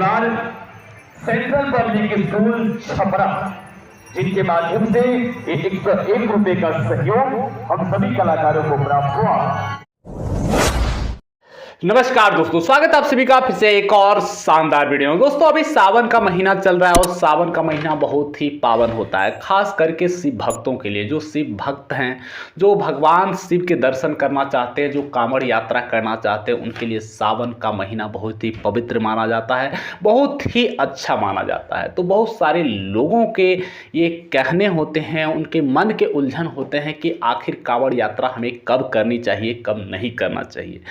परिवार central public school Chhapra, जिनके माध्यम से 101 रुपए का सहयोग हम सभी कलाकारों को प्राप्त हुआ। नमस्कार दोस्तों, स्वागत है आप सभी का फिर से एक और शानदार वीडियो में। दोस्तों अभी सावन का महीना चल रहा है और सावन का महीना बहुत ही पावन होता है, खास करके शिव भक्तों के लिए। जो शिव भक्त हैं, जो भगवान शिव के दर्शन करना चाहते हैं, जो कांवड़ यात्रा करना चाहते हैं, उनके लिए सावन का महीना बहुत ही पवित्र माना जाता है, बहुत ही अच्छा माना जाता है। तो बहुत सारे लोगों के ये कहने होते हैं, उनके मन के उलझन होते हैं कि आखिर कांवड़ यात्रा हमें कब करनी चाहिए, कब नहीं करना चाहिए।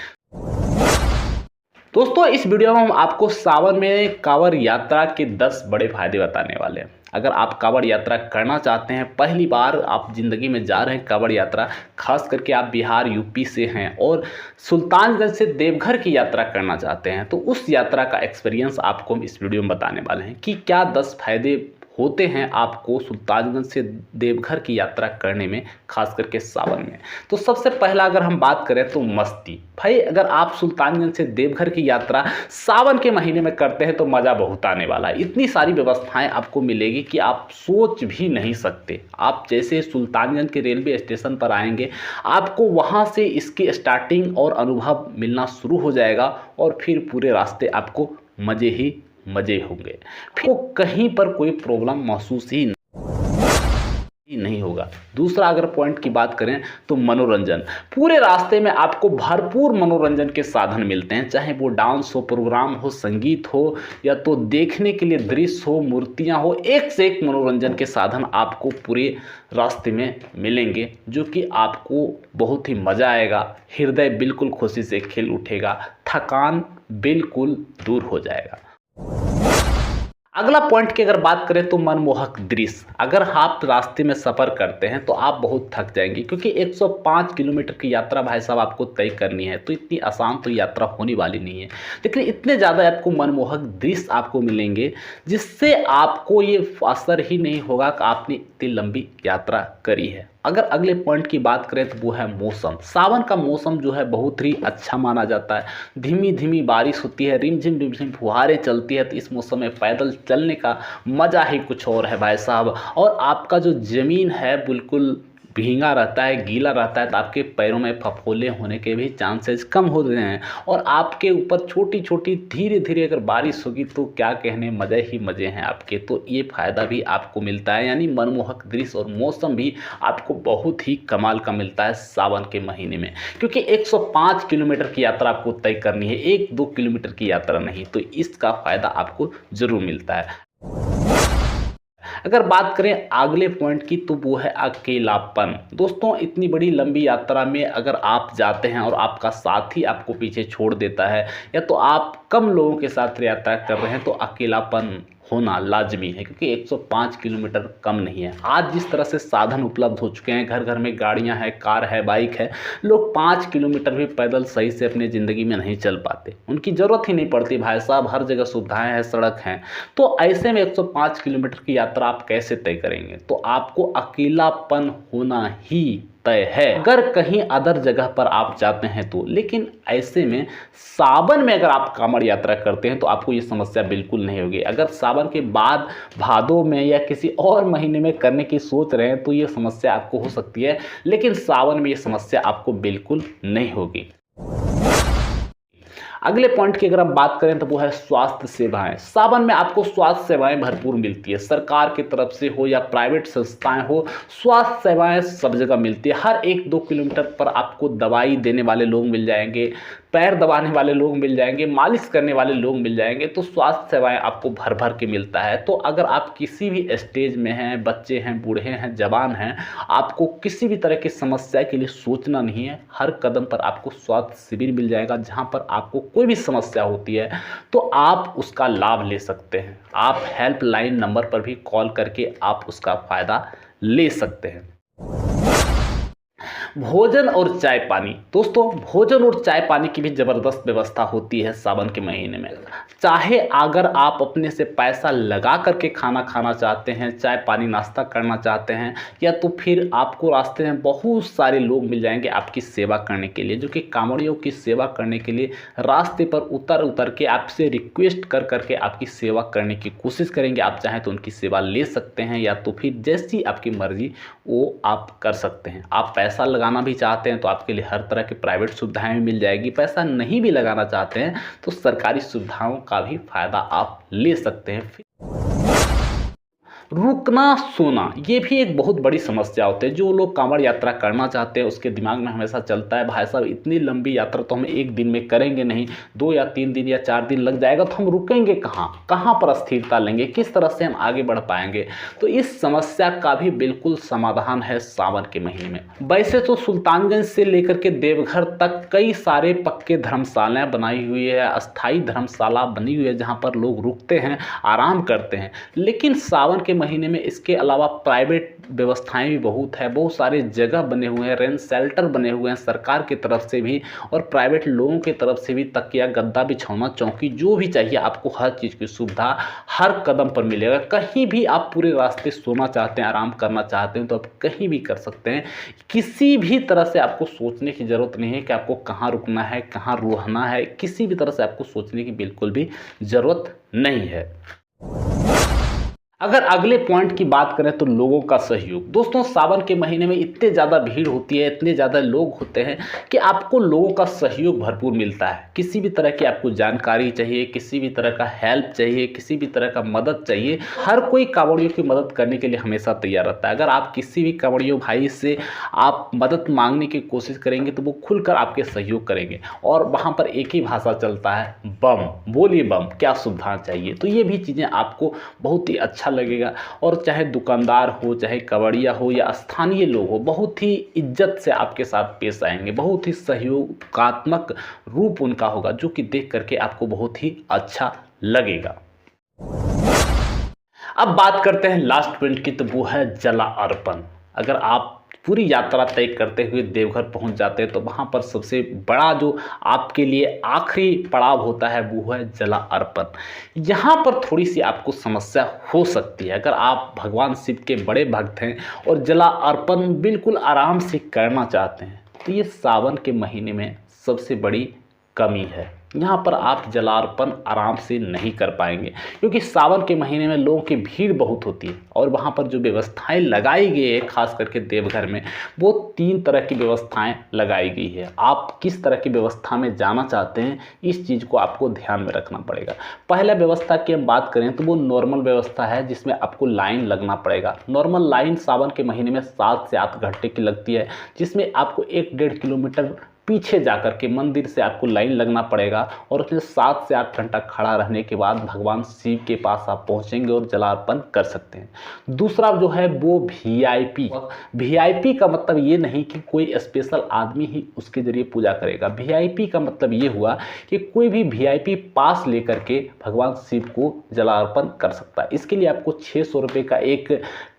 दोस्तों इस वीडियो में हम आपको सावन में कांवड़ यात्रा के 10 बड़े फायदे बताने वाले हैं। अगर आप कांवड़ यात्रा करना चाहते हैं, पहली बार आप ज़िंदगी में जा रहे हैं कांवड़ यात्रा, खास करके आप बिहार यूपी से हैं और सुल्तानगंज से देवघर की यात्रा करना चाहते हैं, तो उस यात्रा का एक्सपीरियंस आपको हम इस वीडियो में बताने वाले हैं कि क्या 10 फायदे होते हैं आपको सुल्तानगंज से देवघर की यात्रा करने में, खास करके सावन में। तो सबसे पहला अगर हम बात करें तो मस्ती। भाई अगर आप सुल्तानगंज से देवघर की यात्रा सावन के महीने में करते हैं तो मज़ा बहुत आने वाला है। इतनी सारी व्यवस्थाएं आपको मिलेगी कि आप सोच भी नहीं सकते। आप जैसे सुल्तानगंज के रेलवे स्टेशन पर आएंगे, आपको वहाँ से इसकी स्टार्टिंग और अनुभव मिलना शुरू हो जाएगा और फिर पूरे रास्ते आपको मज़े होंगे। फिर कहीं पर कोई प्रॉब्लम महसूस ही नहीं होगा। दूसरा अगर पॉइंट की बात करें तो मनोरंजन। पूरे रास्ते में आपको भरपूर मनोरंजन के साधन मिलते हैं, चाहे वो डांस हो, प्रोग्राम हो, संगीत हो, या तो देखने के लिए दृश्य हो, मूर्तियां हो, एक से एक मनोरंजन के साधन आपको पूरे रास्ते में मिलेंगे, जो कि आपको बहुत ही मज़ा आएगा। हृदय बिल्कुल खुशी से खिल उठेगा, थकान बिल्कुल दूर हो जाएगा। अगला पॉइंट की अगर बात करें तो मनमोहक दृश्य। अगर आप रास्ते में सफ़र करते हैं तो आप बहुत थक जाएंगे, क्योंकि 105 किलोमीटर की यात्रा भाई साहब आपको तय करनी है, तो इतनी आसान तो यात्रा होने वाली नहीं है। लेकिन इतने ज़्यादा आपको मनमोहक दृश्य आपको मिलेंगे जिससे आपको ये असर ही नहीं होगा कि आपने इतनी लंबी यात्रा करी है। अगर अगले पॉइंट की बात करें तो वो है मौसम। सावन का मौसम जो है बहुत ही अच्छा माना जाता है। धीमी धीमी बारिश होती है, रिमझिम फुहारें चलती है, तो इस मौसम में पैदल चलने का मज़ा ही कुछ और है भाई साहब। और आपका जो ज़मीन है बिल्कुल भींगा रहता है, गीला रहता है, तो आपके पैरों में फफोले होने के भी चांसेस कम हो रहे हैं। और आपके ऊपर छोटी छोटी धीरे धीरे अगर बारिश होगी तो क्या कहने, मज़े ही मज़े हैं आपके। तो ये फ़ायदा भी आपको मिलता है, यानी मनमोहक दृश्य और मौसम भी आपको बहुत ही कमाल का मिलता है सावन के महीने में, क्योंकि 105 किलोमीटर की यात्रा आपको तय करनी है, 1-2 किलोमीटर की यात्रा नहीं। तो इसका फ़ायदा आपको ज़रूर मिलता है। अगर बात करें अगले पॉइंट की तो वो है अकेलापन। दोस्तों इतनी बड़ी लंबी यात्रा में अगर आप जाते हैं और आपका साथी आपको पीछे छोड़ देता है, या तो आप कम लोगों के साथ यात्रा कर रहे हैं, तो अकेलापन होना लाजमी है, क्योंकि 105 किलोमीटर कम नहीं है। आज जिस तरह से साधन उपलब्ध हो चुके हैं, घर घर में गाड़ियां हैं, कार है, बाइक है, लोग 5 किलोमीटर भी पैदल सही से अपनी ज़िंदगी में नहीं चल पाते। उनकी ज़रूरत ही नहीं पड़ती भाई साहब, हर जगह सुविधाएं हैं, सड़क हैं। तो ऐसे में 105 किलोमीटर की यात्रा आप कैसे तय करेंगे? तो आपको अकेलापन होना ही तय है, अगर कहीं अदर जगह पर आप जाते हैं तो। लेकिन ऐसे में सावन में अगर आप कांवड़ यात्रा करते हैं तो आपको ये समस्या बिल्कुल नहीं होगी। अगर सावन के बाद भादों में या किसी और महीने में करने की सोच रहे हैं तो ये समस्या आपको हो सकती है, लेकिन सावन में ये समस्या आपको बिल्कुल नहीं होगी। अगले पॉइंट की अगर हम बात करें तो वो है स्वास्थ्य सेवाएं। सावन में आपको स्वास्थ्य सेवाएं भरपूर मिलती है, सरकार की तरफ से हो या प्राइवेट संस्थाएं हो, स्वास्थ्य सेवाएं सब जगह मिलती है। हर 1-2 किलोमीटर पर आपको दवाई देने वाले लोग मिल जाएंगे, पैर दबाने वाले लोग मिल जाएंगे, मालिश करने वाले लोग मिल जाएंगे। तो स्वास्थ्य सेवाएं आपको भर भर के मिलता है। तो अगर आप किसी भी स्टेज में हैं, बच्चे हैं, बूढ़े हैं, जवान हैं, आपको किसी भी तरह की समस्या के लिए सोचना नहीं है। हर कदम पर आपको स्वास्थ्य शिविर मिल जाएगा, जहां पर आपको कोई भी समस्या होती है तो आप उसका लाभ ले सकते हैं। आप हेल्पलाइन नंबर पर भी कॉल करके आप उसका फ़ायदा ले सकते हैं। भोजन और चाय पानी। दोस्तों, भोजन और चाय पानी की भी ज़बरदस्त व्यवस्था होती है सावन के महीने में। चाहे अगर आप अपने से पैसा लगा करके खाना खाना चाहते हैं, चाय पानी नाश्ता करना चाहते हैं, या तो फिर आपको रास्ते में बहुत सारे लोग मिल जाएंगे आपकी सेवा करने के लिए, जो कि कांवड़ियों की सेवा करने के लिए रास्ते पर उतर उतर के आपसे रिक्वेस्ट कर करके आपकी सेवा करने की कोशिश करेंगे। आप चाहें तो उनकी सेवा ले सकते हैं, या तो फिर जैसी आपकी मर्जी वो आप कर सकते हैं। आप पैसा लगाना भी चाहते हैं तो आपके लिए हर तरह की प्राइवेट सुविधाएं भी मिल जाएगी। पैसा नहीं भी लगाना चाहते हैं तो सरकारी सुविधाओं का भी फ़ायदा आप ले सकते हैं। रुकना सोना, ये भी एक बहुत बड़ी समस्या होती है। जो लोग कांवड़ यात्रा करना चाहते हैं उसके दिमाग में हमेशा चलता है, भाई साहब इतनी लंबी यात्रा तो हम एक दिन में करेंगे नहीं, 2 या 3 दिन या 4 दिन लग जाएगा, तो हम रुकेंगे कहाँ पर स्थिरता लेंगे, किस तरह से हम आगे बढ़ पाएंगे। तो इस समस्या का भी बिल्कुल समाधान है सावन के महीने में। वैसे तो सुल्तानगंज से लेकर के देवघर तक कई सारे पक्के धर्मशालाएँ बनाई हुई है, अस्थायी धर्मशाला बनी हुई है जहाँ पर लोग रुकते हैं, आराम करते हैं। लेकिन सावन के महीने में इसके अलावा प्राइवेट व्यवस्थाएं भी बहुत है, बहुत सारे जगह बने हुए हैं, रेंट शेल्टर बने हुए हैं सरकार की तरफ से भी और प्राइवेट लोगों की तरफ से भी। तकिया, गद्दा, बिछौना, चौकी, जो भी चाहिए आपको हर चीज़ की सुविधा हर कदम पर मिलेगा। कहीं भी आप पूरे रास्ते सोना चाहते हैं, आराम करना चाहते हैं तो आप कहीं भी कर सकते हैं। किसी भी तरह से आपको सोचने की ज़रूरत नहीं है कि आपको कहाँ रुकना है, कहाँ रहना है। किसी भी तरह से आपको सोचने की बिल्कुल भी ज़रूरत नहीं है। अगर अगले पॉइंट की बात करें तो लोगों का सहयोग। दोस्तों, सावन के महीने में इतने ज़्यादा भीड़ होती है, इतने ज़्यादा लोग होते हैं कि आपको लोगों का सहयोग भरपूर मिलता है। किसी भी तरह की आपको जानकारी चाहिए, किसी भी तरह का हेल्प चाहिए, किसी भी तरह का मदद चाहिए, हर कोई कांवड़ियों की मदद करने के लिए हमेशा तैयार रहता है। अगर आप किसी भी कांवड़ियों भाई से आप मदद मांगने की कोशिश करेंगे तो वो खुलकर आपके सहयोग करेंगे। और वहाँ पर एक ही भाषा चलता है, बम बोलिए, बम क्या सुविधा चाहिए। तो ये भी चीज़ें आपको बहुत ही अच्छा लगेगा। और चाहे दुकानदार हो, चाहे कवड़िया हो या स्थानीय लोग हो, बहुत ही इज्जत से आपके साथ पेश आएंगे। बहुत ही सहयोगात्मक रूप उनका होगा, जो कि देख करके आपको बहुत ही अच्छा लगेगा। अब बात करते हैं लास्ट पॉइंट की, तो वो है जला अर्पण। अगर आप पूरी यात्रा तय करते हुए देवघर पहुंच जाते हैं तो वहां पर सबसे बड़ा जो आपके लिए आखिरी पड़ाव होता है वो है जला अर्पण। यहाँ पर थोड़ी सी आपको समस्या हो सकती है। अगर आप भगवान शिव के बड़े भक्त हैं और जला अर्पण बिल्कुल आराम से करना चाहते हैं तो ये सावन के महीने में सबसे बड़ी कमी है। यहाँ पर आप जलार्पण आराम से नहीं कर पाएंगे, क्योंकि सावन के महीने में लोगों की भीड़ बहुत होती है। और वहाँ पर जो व्यवस्थाएं लगाई गई है, खास करके देवघर में, वो 3 तरह की व्यवस्थाएं लगाई गई है। आप किस तरह की व्यवस्था में जाना चाहते हैं, इस चीज़ को आपको ध्यान में रखना पड़ेगा। पहला व्यवस्था की हम बात करें तो वो नॉर्मल व्यवस्था है, जिसमें आपको लाइन लगना पड़ेगा। नॉर्मल लाइन सावन के महीने में 7 से 8 घंटे की लगती है, जिसमें आपको 1-1.5 किलोमीटर पीछे जाकर के मंदिर से आपको लाइन लगना पड़ेगा। और उसमें 7 से 8 घंटा खड़ा रहने के बाद भगवान शिव के पास आप पहुंचेंगे और जलार्पण कर सकते हैं। दूसरा जो है वो वीआईपी। वीआईपी का मतलब ये नहीं कि कोई स्पेशल आदमी ही उसके जरिए पूजा करेगा। वीआईपी का मतलब ये हुआ कि कोई भी वीआईपी पास लेकर के भगवान शिव को जलार्पण कर सकता है। इसके लिए आपको 600 रुपये का एक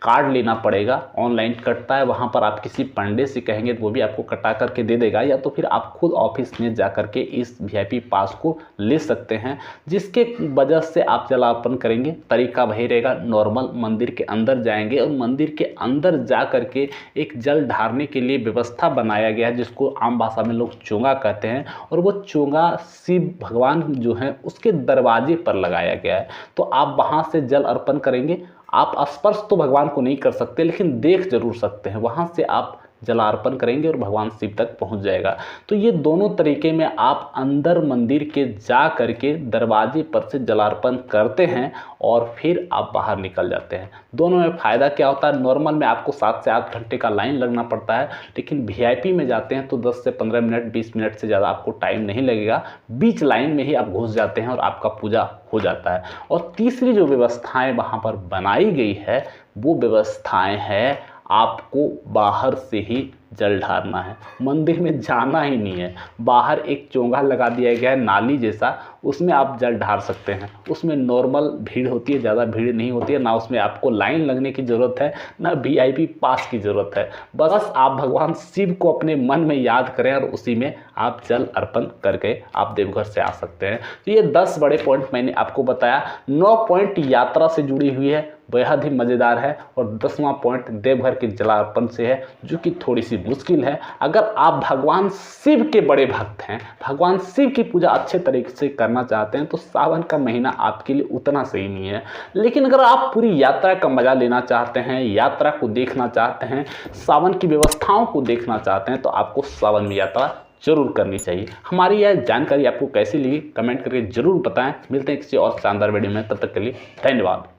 कार्ड लेना पड़ेगा, ऑनलाइन कटता है। वहाँ पर आप किसी पंडे से कहेंगे तो वो भी आपको कटा करके दे देगा, या तो फिर आप खुद ऑफिस में जा करके इस वीआईपी पास को ले सकते हैं, जिसके वजह से आप जलार्पण करेंगे। तरीका वही रहेगा, नॉर्मल मंदिर के अंदर जाएंगे और मंदिर के अंदर जा करके एक जल ढारने के लिए व्यवस्था बनाया गया है, जिसको आम भाषा में लोग चोंगा कहते हैं। और वो चोंगा शिव भगवान जो है उसके दरवाजे पर लगाया गया है। तो आप वहाँ से जल अर्पण करेंगे। आप स्पर्श तो भगवान को नहीं कर सकते, लेकिन देख जरूर सकते हैं। वहाँ से आप जलार्पण करेंगे और भगवान शिव तक पहुंच जाएगा। तो ये दोनों तरीके में आप अंदर मंदिर के जा करके दरवाजे पर से जलार्पण करते हैं और फिर आप बाहर निकल जाते हैं। दोनों में फ़ायदा क्या होता है, नॉर्मल में आपको 7 से 8 घंटे का लाइन लगना पड़ता है, लेकिन वीआईपी में जाते हैं तो 10 से 15 मिनट 20 मिनट से ज़्यादा आपको टाइम नहीं लगेगा। बीच लाइन में ही आप घुस जाते हैं और आपका पूजा हो जाता है। और तीसरी जो व्यवस्थाएं वहाँ पर बनाई गई है वो व्यवस्थाएं हैं आपको बाहर से ही जल ढारना है, मंदिर में जाना ही नहीं है। बाहर एक चोंगा लगा दिया गया है नाली जैसा, उसमें आप जल ढार सकते हैं। उसमें नॉर्मल भीड़ होती है, ज़्यादा भीड़ नहीं होती है, ना उसमें आपको लाइन लगने की ज़रूरत है, ना VIP पास की ज़रूरत है। बस आप भगवान शिव को अपने मन में याद करें और उसी में आप जल अर्पण करके आप देवघर से आ सकते हैं। तो ये 10 बड़े पॉइंट मैंने आपको बताया। 9 पॉइंट यात्रा से जुड़ी हुई है, बेहद ही मज़ेदार है, और 10वां पॉइंट देवघर के जलार्पण से है, जो कि थोड़ी सी मुश्किल है। अगर आप भगवान शिव के बड़े भक्त हैं, भगवान शिव की पूजा अच्छे तरीके से करना चाहते हैं, तो सावन का महीना आपके लिए उतना सही नहीं है। लेकिन अगर आप पूरी यात्रा का मज़ा लेना चाहते हैं, यात्रा को देखना चाहते हैं, सावन की व्यवस्थाओं को देखना चाहते हैं, तो आपको सावन में यात्रा जरूर करनी चाहिए। हमारी यह जानकारी आपको कैसी लगी कमेंट करके जरूर बताएं। मिलते हैं किसी और शानदार वीडियो में, तब तक के लिए धन्यवाद।